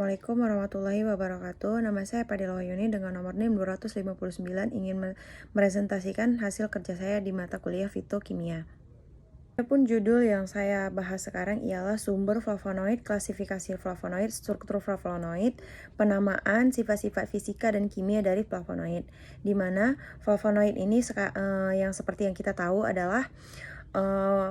Assalamualaikum warahmatullahi wabarakatuh. Nama saya Padilla Wahyuni dengan nomor NIM 259 ingin mepresentasikan hasil kerja saya di mata kuliah fitokimia. Adapun judul yang saya bahas sekarang ialah sumber flavonoid, klasifikasi flavonoid, struktur flavonoid, penamaan, sifat-sifat fisika dan kimia dari flavonoid. Di mana flavonoid ini yang seperti yang kita tahu adalah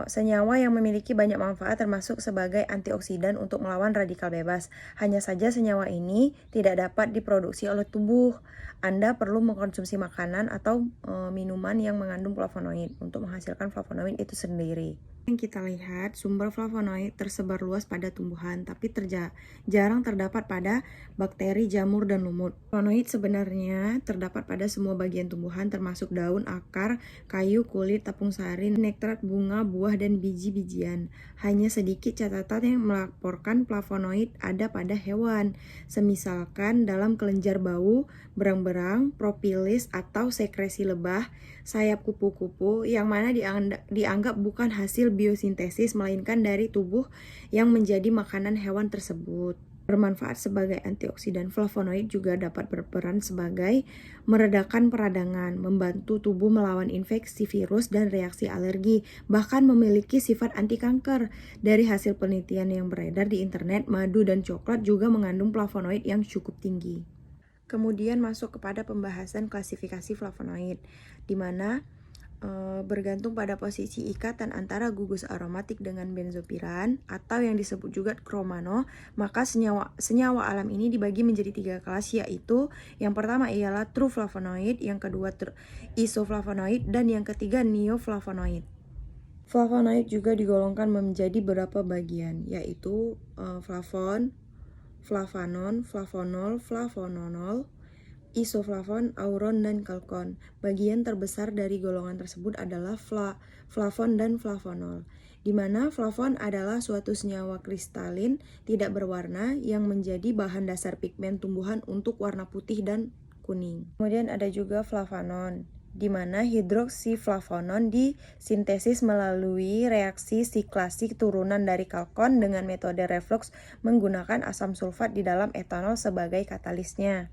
senyawa yang memiliki banyak manfaat termasuk sebagai antioksidan untuk melawan radikal bebas. Hanya saja senyawa ini tidak dapat diproduksi oleh tubuh. Anda perlu mengkonsumsi makanan atau minuman yang mengandung flavonoid untuk menghasilkan flavonoid itu sendiri. Yang kita lihat, sumber flavonoid tersebar luas pada tumbuhan, tapi jarang terdapat pada bakteri, jamur, dan lumut. Flavonoid sebenarnya terdapat pada semua bagian tumbuhan, termasuk daun, akar, kayu, kulit, tepung sari, nektar, bunga, buah, dan biji-bijian. Hanya sedikit catatan yang melaporkan flavonoid ada pada hewan, semisalkan dalam kelenjar bau, berang-berang, propolis, atau sekresi lebah, sayap kupu-kupu, yang mana dianggap bukan hasil biosintesis melainkan dari tubuh yang menjadi makanan hewan tersebut. Bermanfaat sebagai antioksidan, flavonoid juga dapat berperan sebagai meredakan peradangan, membantu tubuh melawan infeksi virus dan reaksi alergi, bahkan memiliki sifat anti kanker. Dari hasil penelitian yang beredar di internet, madu dan coklat juga mengandung flavonoid yang cukup tinggi. Kemudian masuk kepada pembahasan klasifikasi flavonoid, di mana bergantung pada posisi ikatan antara gugus aromatik dengan benzopiran atau yang disebut juga kromano, maka senyawa alam ini dibagi menjadi 3 kelas, yaitu yang pertama ialah true flavonoid, yang kedua isoflavonoid, dan yang ketiga neoflavonoid. Flavonoid juga digolongkan menjadi beberapa bagian, yaitu flavon, flavanon, flavonol, flavononol, isoflavon, auron, dan kalkon. Bagian terbesar dari golongan tersebut adalah flavon dan flavonol, di mana flavon adalah suatu senyawa kristalin tidak berwarna yang menjadi bahan dasar pigmen tumbuhan untuk warna putih dan kuning. Kemudian ada juga flavanon, di mana hidroksiflavonon disintesis melalui reaksi siklasi turunan dari kalkon dengan metode reflux menggunakan asam sulfat di dalam etanol sebagai katalisnya.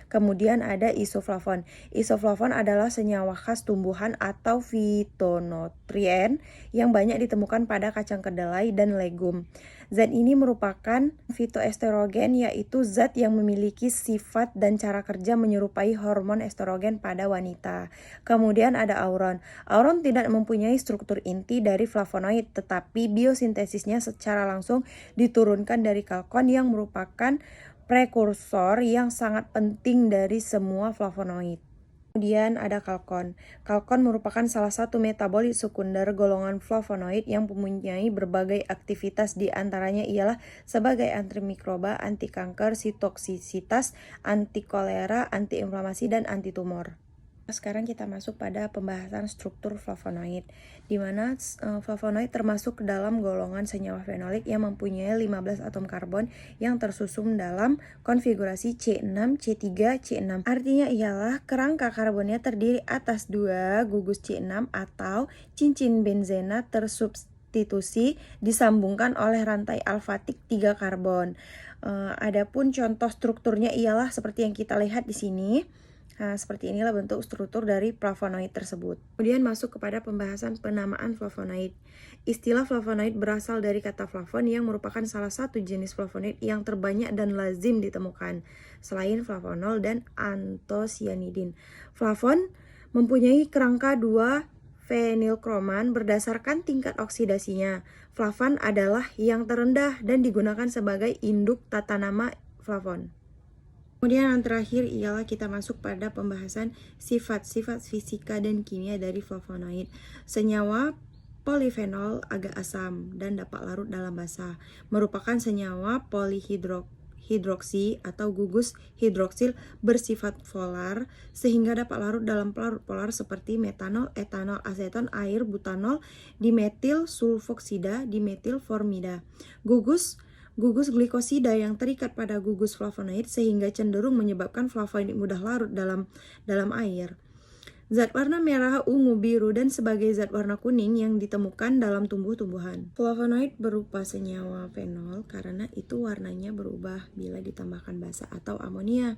Kemudian ada isoflavon. Isoflavon adalah senyawa khas tumbuhan atau fitonutrien yang banyak ditemukan pada kacang kedelai dan legum. Zat ini merupakan fitoestrogen, yaitu zat yang memiliki sifat dan cara kerja menyerupai hormon estrogen pada wanita. Kemudian ada auron. Auron tidak mempunyai struktur inti dari flavonoid, tetapi biosintesisnya secara langsung diturunkan dari kalkon yang merupakan prekursor yang sangat penting dari semua flavonoid. Kemudian ada kalkon. Kalkon merupakan salah satu metabolit sekunder golongan flavonoid yang mempunyai berbagai aktivitas, di antaranya ialah sebagai antimikroba, anti kanker, sitoksisitas, anti kolera, antiinflamasi, dan anti tumor. Sekarang kita masuk pada pembahasan struktur flavonoid, di mana flavonoid termasuk ke dalam golongan senyawa fenolik yang mempunyai 15 atom karbon yang tersusun dalam konfigurasi C6, C3, C6. Artinya ialah kerangka karbonnya terdiri atas 2 gugus C6 atau cincin benzena tersubstitusi disambungkan oleh rantai alfatik 3 karbon. Adapun contoh strukturnya ialah seperti yang kita lihat di sini. Nah, seperti inilah bentuk struktur dari flavonoid tersebut. Kemudian masuk kepada pembahasan penamaan flavonoid. Istilah flavonoid berasal dari kata flavon yang merupakan salah satu jenis flavonoid yang terbanyak dan lazim ditemukan, selain flavonol dan antosianidin. Flavon mempunyai kerangka 2 fenilkroman berdasarkan tingkat oksidasinya. Flavan adalah yang terendah dan digunakan sebagai induk tata nama flavon. Kemudian yang terakhir ialah kita masuk pada pembahasan sifat-sifat fisika dan kimia dari flavonoid. Senyawa polifenol agak asam dan dapat larut dalam basa, merupakan senyawa polihidroksi atau gugus hidroksil bersifat polar sehingga dapat larut dalam pelarut polar seperti metanol, etanol, aseton, air, butanol, dimetil sulfoksida, dimetil formida. Gugus glikosida yang terikat pada gugus flavonoid sehingga cenderung menyebabkan flavonoid mudah larut dalam air. zat warna merah, ungu, biru, dan sebagai zat warna kuning yang ditemukan dalam tumbuh-tumbuhan. Flavonoid berupa senyawa fenol karena itu warnanya berubah bila ditambahkan basa atau amonia.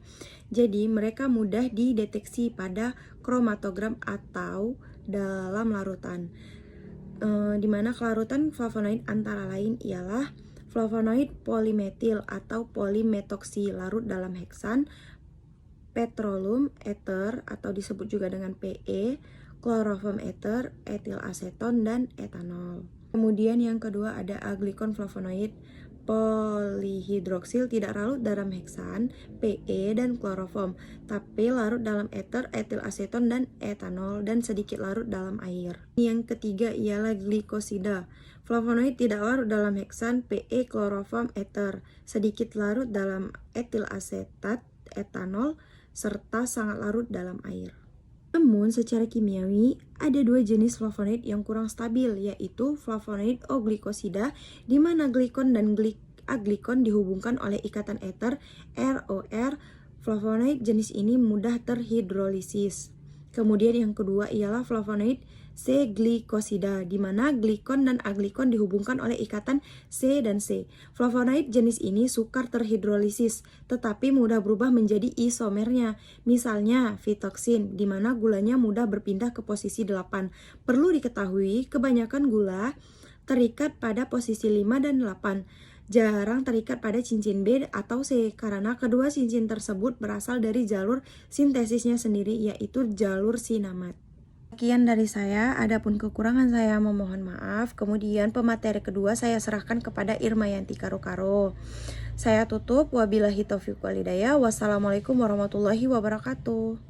Jadi mereka mudah dideteksi pada kromatogram atau dalam larutan. Di mana larutan flavonoid antara lain ialah flavonoid polimetil atau polimetoksi larut dalam heksan, petroleum ether atau disebut juga dengan PE, chloroform ether, etil aseton, dan etanol. Kemudian yang kedua ada aglikon flavonoid polihidroksil tidak larut dalam heksan, PE, dan kloroform, tapi larut dalam ether, etil aseton, dan etanol, dan sedikit larut dalam air. Yang ketiga ialah glikosida. Flavonoid tidak larut dalam heksan, PE, kloroform, ether, sedikit larut dalam etil asetat, etanol, serta sangat larut dalam air. Namun secara kimiawi ada dua jenis flavonoid yang kurang stabil, yaitu flavonoid oglikosida di mana glikon dan aglikon dihubungkan oleh ikatan ether ROR. Flavonoid jenis ini mudah terhidrolisis. Kemudian yang kedua ialah flavonoid C-glikosida di mana glikon dan aglikon dihubungkan oleh ikatan C dan C. Flavonoid jenis ini sukar terhidrolisis tetapi mudah berubah menjadi isomernya. Misalnya fitoksin di mana gulanya mudah berpindah ke posisi 8. Perlu diketahui kebanyakan gula terikat pada posisi 5 dan 8. Jarang terikat pada cincin B atau C karena kedua cincin tersebut berasal dari jalur sintesisnya sendiri yaitu jalur sinamat. Sekian dari saya, adapun kekurangan saya memohon maaf. Kemudian pemateri kedua saya serahkan kepada Irmayanti Karo-Karo. Saya tutup, wabillahi taufiq wal hidayah. Wassalamualaikum warahmatullahi wabarakatuh.